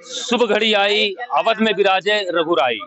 शुभ घड़ी आई, अवध में विराजे रघुराई।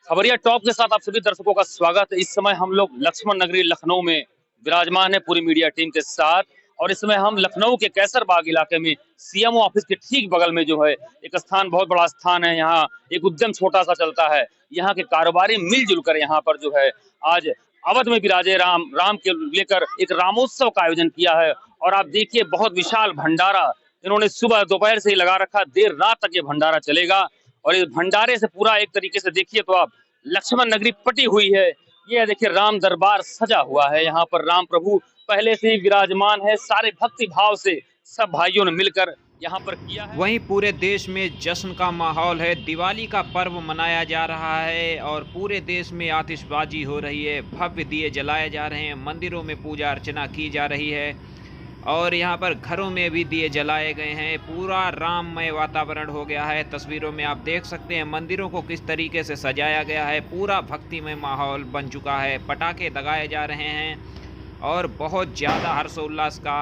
खबरिया टॉप के साथ आप सभी दर्शकों का स्वागत है। इस समय हम लोग लक्ष्मण नगरी लखनऊ में विराजमान है पूरी मीडिया टीम के साथ। और इस समय हम लखनऊ के कैसरबाग इलाके में सीएमओ ऑफिस के ठीक बगल में जो है एक स्थान, बहुत बड़ा स्थान है। यहाँ एक उद्यम छोटा सा चलता है। यहाँ के कारोबारी मिलजुल कर यहाँ पर जो है आज अवध में विराजे राम के लेकर एक रामोत्सव का आयोजन किया है। और आप देखिए, बहुत विशाल भंडारा इन्होंने सुबह दोपहर से ही लगा रखा, देर रात तक ये भंडारा चलेगा। और इस भंडारे से पूरा एक तरीके से देखिए तो आप लक्ष्मण नगरी पटी हुई है। ये देखिए राम दरबार सजा हुआ है। यहाँ पर राम प्रभु पहले से ही विराजमान है। सारे भक्ति भाव से सब भाइयों ने मिलकर यहाँ पर किया है। वहीं पूरे देश में जश्न का माहौल है। दिवाली का पर्व मनाया जा रहा है और पूरे देश में आतिशबाजी हो रही है, भव्य दिए जलाए जा रहे हैं, मंदिरों में पूजा अर्चना की जा रही है और यहाँ पर घरों में भी दिए जलाए गए हैं। पूरा राममय वातावरण हो गया है। तस्वीरों में आप देख सकते हैं मंदिरों को किस तरीके से सजाया गया है। पूरा भक्तिमय माहौल बन चुका है। पटाखे दगाए जा रहे हैं और बहुत ज़्यादा हर्षोल्लास का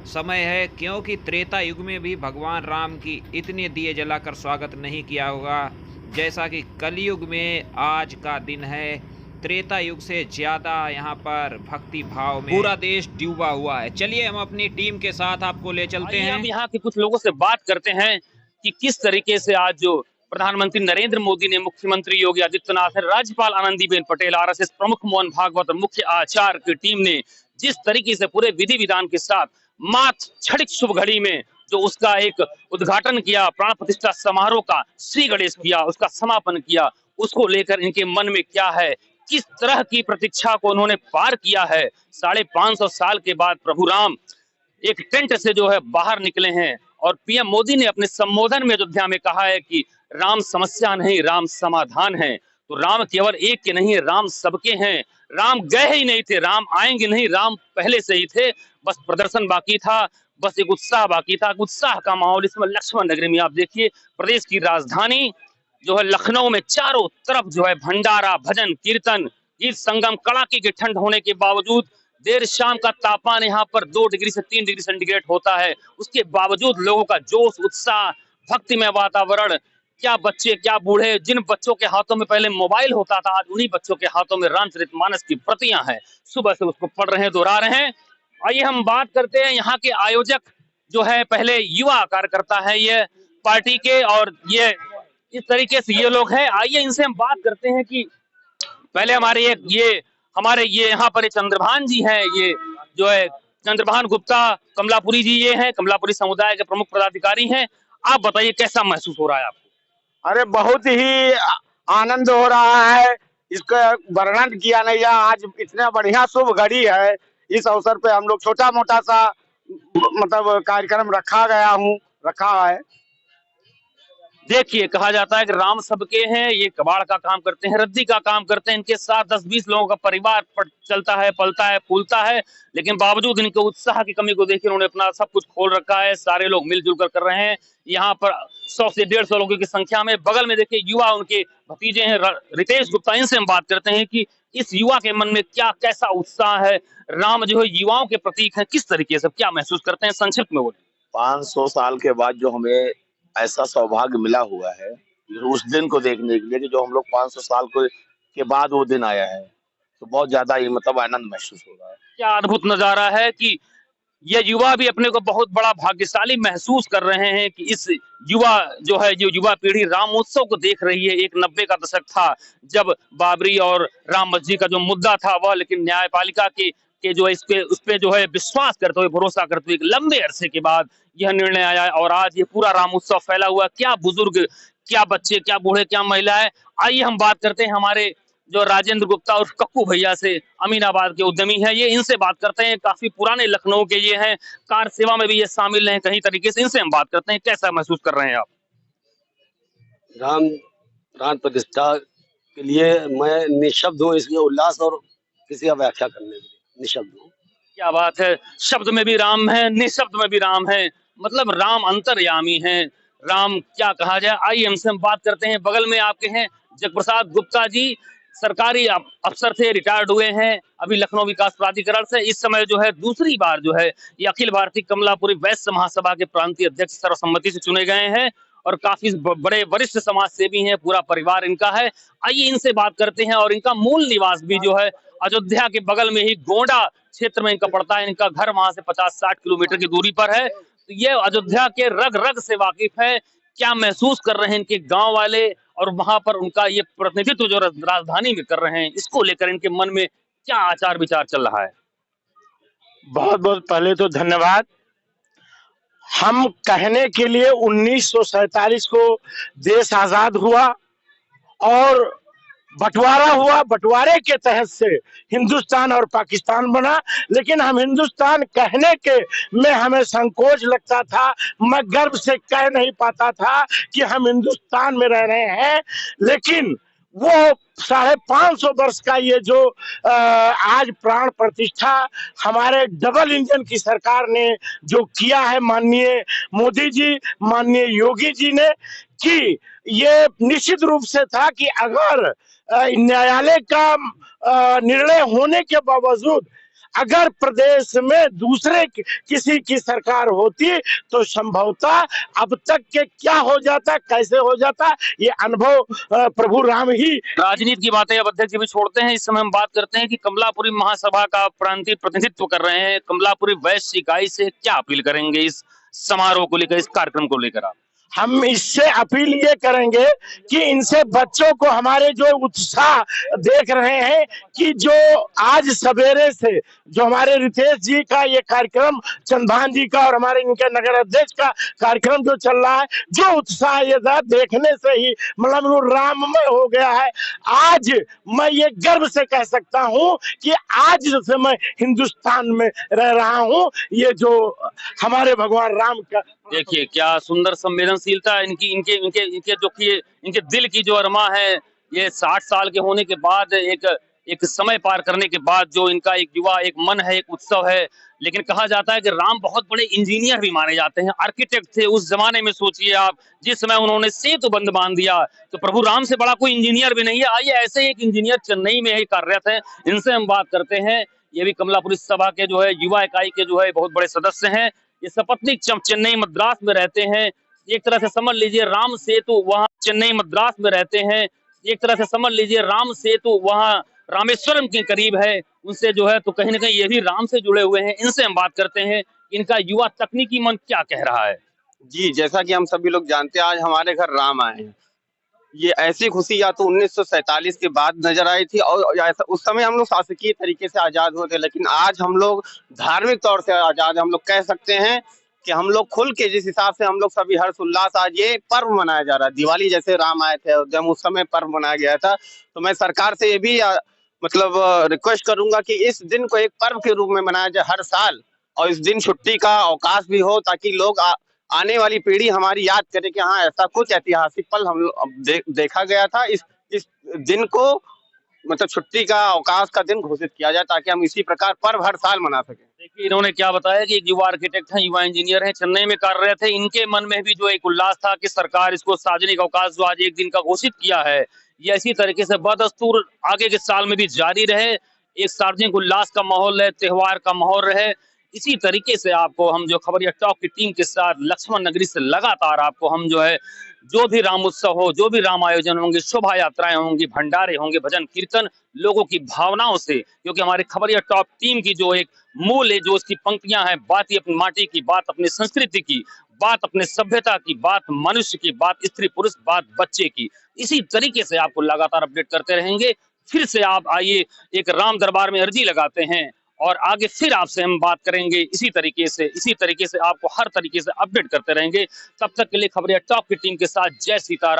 समय है, क्योंकि त्रेता युग में भी भगवान राम की इतने दिए जलाकर स्वागत नहीं किया होगा जैसा कि कलयुग में आज का दिन है। त्रेता युग से ज्यादा यहाँ पर भक्ति भाव में पूरा देश डूबा हुआ है। चलिए हम अपनी टीम के साथ आपको ले चलते हैं। हम यहाँ के कुछ लोगों से बात करते हैं कि किस तरीके से आज जो प्रधानमंत्री नरेंद्र मोदी ने, मुख्यमंत्री योगी आदित्यनाथ, राज्यपाल आनंदीबेन पटेल, आरएसएस प्रमुख मोहन भागवत और मुख्य आचार्य की टीम ने जिस तरीके से पूरे विधि विधान के साथ मात क्षणिक शुभ घड़ी में जो उसका एक उद्घाटन किया, प्राण प्रतिष्ठा समारोह का श्री गणेश किया, उसका समापन किया, उसको लेकर इनके मन में क्या है, किस तरह की प्रतीक्षा को उन्होंने पार किया है। 550 साल के बाद प्रभु राम एक टेंट से जो है बाहर निकले हैं। और पीएम मोदी ने अपने संबोधन में अयोध्या में कहा है कि राम समस्या नहीं, राम समाधान है। तो राम केवल एक के नहीं, राम सबके हैं। राम गए ही नहीं थे, राम आएंगे नहीं, राम पहले से ही थे। बस प्रदर्शन बाकी था, बस एक उत्साह बाकी था। उत्साह का माहौल इसमें लक्ष्मण नगरी में आप देखिए। प्रदेश की राजधानी जो है लखनऊ में चारों तरफ जो है भंडारा, भजन कीर्तन, गीत संगम, कड़ाके की ठंड होने के बावजूद देर शाम का तापमान यहाँ पर 2 डिग्री से 3 डिग्री सेंटीग्रेड होता है। उसके बावजूद लोगों का जोश, उत्साह, भक्तिमय वातावरण, क्या बच्चे क्या बूढ़े, जिन बच्चों के हाथों में पहले मोबाइल होता था आज उन्हीं बच्चों के हाथों में रामचरितमानस की प्रतियां हैं। सुबह से उसको पढ़ रहे हैं, दोहरा रहे हैं। आइए हम बात करते हैं यहाँ के आयोजक जो है, पहले युवा कार्यकर्ता है ये पार्टी के, और ये इस तरीके से ये लोग हैं। आइए इनसे हम बात करते हैं कि पहले हमारे ये यहाँ पर चंद्रभान जी हैं, ये जो है चंद्रभान गुप्ता कमलापुरी जी, ये हैं कमलापुरी समुदाय के प्रमुख पदाधिकारी हैं। आप बताइए कैसा महसूस हो रहा है आपको? अरे बहुत ही आनंद हो रहा है, इसका वर्णन किया नहीं है। आज इतना बढ़िया शुभ घड़ी है, इस अवसर पे हम लोग छोटा मोटा सा मतलब कार्यक्रम रखा है। देखिए, कहा जाता है कि राम सबके हैं। ये कबाड़ का काम करते हैं, रद्दी का काम करते हैं। इनके साथ 10-20 लोगों का परिवार चलता है, पलता है, फूलता है, लेकिन बावजूद इनके उत्साह की कमी को देखिए उन्होंने अपना सब कुछ खोल रखा है। सारे लोग मिलजुल कर रहे हैं। यहाँ पर 100 से 150 लोगों की संख्या में। बगल में देखिए युवा, उनके भतीजे हैं रितेश गुप्ता, इनसे हम बात करते हैं कि इस युवा के मन में कैसा उत्साह है। राम जो है युवाओं के प्रतीक है, किस तरीके से क्या महसूस करते हैं, संक्षिप्त में बोले। 500 साल के बाद जो हमें ऐसा सौभाग्य मिला हुआ है उस दिन को देखने के लिए, कि जो हम लोग 500 साल के बाद वो दिन आया है, तो बहुत ज्यादा ही मतलब आनंद महसूस हो रहा है। क्या अद्भुत नजारा है कि ये युवा भी अपने को बहुत बड़ा भाग्यशाली महसूस कर रहे हैं कि इस युवा जो है, जो युवा पीढ़ी रामोत्सव को देख रही है। एक 90 का दशक था जब बाबरी और राम मस्जिद का जो मुद्दा था वह, लेकिन न्यायपालिका के जो उस पे जो है विश्वास करते हुए, भरोसा करते हुए एक लंबे अरसे के बाद यह निर्णय आया और आज ये पूरा रामोत्सव फैला हुआ। क्या बुजुर्ग, क्या बच्चे, क्या बूढ़े, क्या महिलाएं। आइए हम बात करते हैं हमारे जो राजेंद्र गुप्ता और कक्कू भैया से, अमीनाबाद के उद्यमी हैं ये, इनसे बात करते हैं। काफी पुराने लखनऊ के ये हैं, कार सेवा में भी ये शामिल हैं कहीं तरीके से। इनसे हम बात करते हैं, कैसा महसूस कर रहे हैं आप? राम प्राण प्रतिष्ठा के लिए मैं निशब्द हूँ, इसलिए उल्लास और किसी का व्याख्या करने के लिए निशब्द हूँ। क्या बात है, शब्द में भी राम है, निशब्द में भी राम है, मतलब राम अंतर्यामी है। राम क्या कहा जाए। आइए हमसे हम बात करते हैं, बगल में आपके हैं जगप्रसाद गुप्ता जी, सरकारी अफसर थे, रिटायर्ड हुए हैं अभी लखनऊ विकास प्राधिकरण से। इस समय जो है दूसरी बार जो है ये अखिल भारतीय कमलापुरी वैश्य महासभा के प्रांतीय अध्यक्ष सर्वसम्मति से चुने गए हैं। और काफी बड़े वरिष्ठ समाज सेवी हैं, पूरा परिवार इनका है। आइए इनसे बात करते हैं। और इनका मूल निवास भी जो है अयोध्या के बगल में ही गोंडा क्षेत्र में इनका पड़ता है। इनका घर वहां से 50-60 किलोमीटर की दूरी पर है। तो ये अयोध्या के रग रग से वाकिफ है। क्या महसूस कर रहे हैं इनके गांव वाले और वहां पर उनका ये प्रतिनिधित्व जो राजधानी में कर रहे हैं, इसको लेकर इनके मन में क्या आचार विचार चल रहा है? बहुत बहुत पहले तो धन्यवाद। हम कहने के लिए 1947 को देश आजाद हुआ और बंटवारा हुआ, बंटवारे के तहत से हिंदुस्तान और पाकिस्तान बना। लेकिन हम हिंदुस्तान कहने के में हमें संकोच लगता था, मैं गर्व से कह नहीं पाता था कि हम हिंदुस्तान में रह रहे हैं। लेकिन वो 550 वर्ष का ये जो आज प्राण प्रतिष्ठा हमारे डबल इंजन की सरकार ने जो किया है, माननीय मोदी जी, माननीय योगी जी ने, कि ये निश्चित रूप से था कि अगर न्यायालय का निर्णय होने के बावजूद अगर प्रदेश में दूसरे किसी की सरकार होती तो संभवतः अब तक के क्या हो जाता, कैसे हो जाता, ये अनुभव प्रभु राम ही। राजनीति की बातें अब अध्यक्ष जी भी छोड़ते हैं। इस समय हम बात करते हैं कि कमलापुरी महासभा का प्रांतीय प्रतिनिधित्व कर रहे हैं। कमलापुरी वैश्य इकाई से क्या अपील करेंगे इस समारोह को लेकर, इस कार्यक्रम को लेकर? आप हम इससे अपील ये करेंगे कि इनसे बच्चों को हमारे जो उत्साह देख रहे हैं कि जो आज सवेरे से जो हमारे रितेश जी का ये कार्यक्रम, चंद्रभान जी का और हमारे इनके नगर अध्यक्ष का कार्यक्रम जो चल रहा है, जो उत्साह ये देखने से ही मतलब वो राममय हो गया है। आज मैं ये गर्व से कह सकता हूँ कि आज जैसे मैं हिंदुस्तान में रह रहा हूँ, ये जो हमारे भगवान राम का, देखिए क्या सुंदर संवेदनशीलता इनकी, इनके इनके इनके जो कि इनके दिल की जो अरमा है, ये 60 साल के होने के बाद एक समय पार करने के बाद जो इनका एक युवा एक मन है, एक उत्सव है। लेकिन कहा जाता है कि राम बहुत बड़े इंजीनियर भी माने जाते हैं, आर्किटेक्ट थे उस जमाने में। सोचिए आप, जिस समय उन्होंने सेतु बंध बांध दिया, तो प्रभु राम से बड़ा कोई इंजीनियर भी नहीं है। आइए ऐसे एक इंजीनियर चेन्नई में ही कार्यरत है, इनसे हम बात करते हैं। ये भी कमलापुरी सभा के जो है युवा इकाई के जो है बहुत बड़े सदस्य हैं। ये सपत्नीक चेन्नई मद्रास में रहते हैं। एक तरह से समझ लीजिए राम सेतु वहां चेन्नई मद्रास में रहते हैं। एक तरह से समझ लीजिए राम सेतु वहां रामेश्वरम के करीब है। उनसे जो है तो कहीं ना कहीं ये भी राम से जुड़े हुए हैं। इनसे हम बात करते हैं, इनका युवा तकनीकी मन क्या कह रहा है। जी, जैसा कि हम सभी लोग जानते हैं, आज हमारे घर राम आए हैं। ये ऐसी खुशी या तो 1947 के बाद नजर आई थी और ऐसा उस समय हम लोग शासकीय तरीके से आजाद हुए थे, लेकिन आज हम लोग धार्मिक तौर से आजाद हैं। हम लोग कह सकते हैं कि हम लोग खुल के, जिस हिसाब से हम लोग सभी हर्ष उल्लास, आज ये पर्व मनाया जा रहा है। दिवाली जैसे राम आए थे जब उस समय पर्व मनाया गया था, तो मैं सरकार से ये भी मतलब रिक्वेस्ट करूंगा कि इस दिन को एक पर्व के रूप में मनाया जाए हर साल, और इस दिन छुट्टी का अवकाश भी हो, ताकि लोग आने वाली पीढ़ी हमारी याद करे कि हाँ ऐसा कुछ ऐतिहासिक पल हम देखा गया था। इस दिन को मतलब छुट्टी का अवकाश का दिन घोषित किया जाए, ताकि हम इसी प्रकार पर्व हर साल मना सकें। देखिए इन्होंने क्या बताया कि एक युवा आर्किटेक्ट हैं, युवा इंजीनियर हैं, चेन्नई में कार्यरत थे। इनके मन में भी जो एक उल्लास था कि सरकार इसको सार्वजनिक अवकाश जो आज एक दिन का घोषित किया है, ये इसी तरीके से बदस्तूर आगे के साल में भी जारी रहे। एक सार्वजनिक उल्लास का माहौल है, त्योहार का माहौल रहे। इसी तरीके से आपको हम जो खबरिया टॉक की टीम के साथ लक्ष्मण नगरी से लगातार आपको हम जो है जो भी राम उत्सव हो, जो भी राम आयोजन होंगे, शोभा यात्राएं होंगी, भंडारे होंगे, भजन कीर्तन, लोगों की भावनाओं से, क्योंकि हमारे खबरिया टॉप टीम की जो एक मूल है, जो उसकी पंक्तियां हैं, बात ही अपनी माटी की, बात अपनी संस्कृति की, बात अपने सभ्यता की, बात मनुष्य की, बात स्त्री पुरुष, बात बच्चे की। इसी तरीके से आपको लगातार अपडेट करते रहेंगे। फिर से आप आइए एक राम दरबार में अर्जी लगाते हैं और आगे फिर आपसे हम बात करेंगे इसी तरीके से आपको हर तरीके से अपडेट करते रहेंगे। तब तक के लिए खबरिया टॉप की टीम के साथ जय सीताराम।